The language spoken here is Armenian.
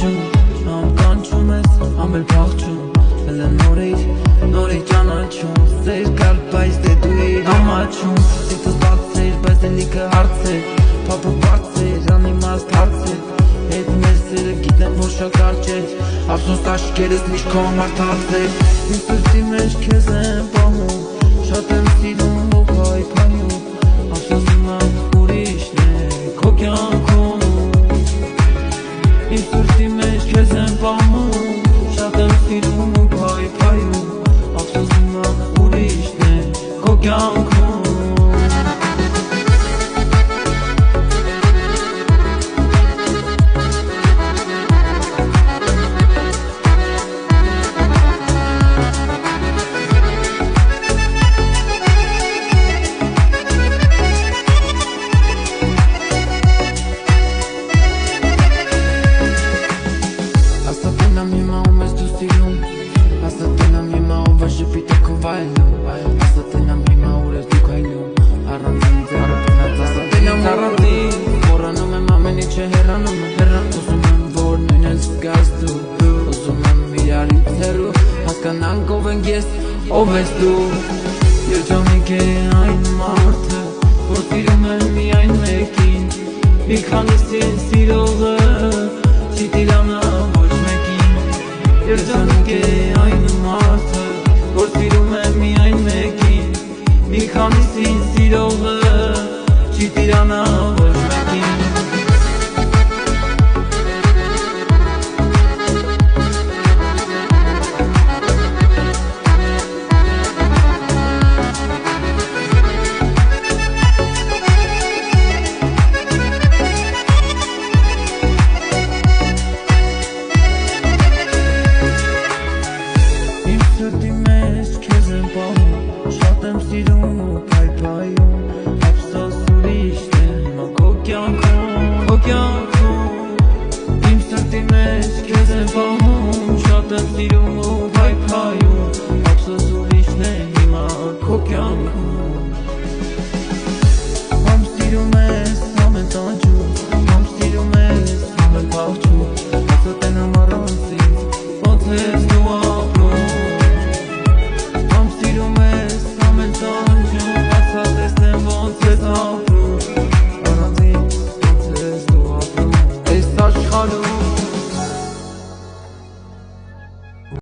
կանչում, ամ կանչում ես, ամ էլ փախչում, էլ նորից ճանաչում, սեր կար, բայց դե դու էիր ամաչում, սիրտս բացեր, բայց դե լիքը հարցեր, փափը բարձեր, անիմաստ հարցեր, հետ մեր սերը գիտեմ, որ շատ կարճ էր, ափսոս աշկերս միշտ քո համար թարցեր, իմ սրտի մեջ քեզ եմ պահում, շատ եմ սիրում ու փայփայում, ափսոսում եմ ուրիշն է քո կյանքում, իմ սրտի մեջ քեզ եմ պահում, շատ եմ սիրում ու փայփայում, ափսոսում եմ ուրիշն է քո կյանքում։ Աստատենամ հիմա ով է ժպիտակով այլում, աստատենամ հիմա ուր ես դուք այլում, առանձին ձեռապնած աստատենամ առանձին, մոռանում եմ ամեն ինչը հեռանում եմ, ուզում եմ որ նույն ես զգաս դու, ուզում եմ իրարից հեռու, հասկանանք ով ենք ես, ով ես դու, երջանիկ է այն մարդը, որ սիրում եմ միայն մեկին, մի քանիսին սիրողը, չի տիրանա ոչ մեկին, երջանիկ է այն մարդը, որ սիրում է միայն մեկին, մի քանիսին սիրողը, չի տիրանա ոչ մեկին։ Սրտի մեջ քեզ եմ պահում, շատ եմ սիրում ու փայփայում, ափսոս ուրիշն է հիմա քո կյանքում, իմ սրտի մեջ քեզ եմ պահում, շատ եմ սիրում ու փայփայում, ափսոս ուրիշն է հիմա քո կյանքում, ամ սիրում ես, ամ էլ տանջում, ամ սիրում ես, ամ էլ փախչում, աստատենամ առանց ինձ, ոնց ես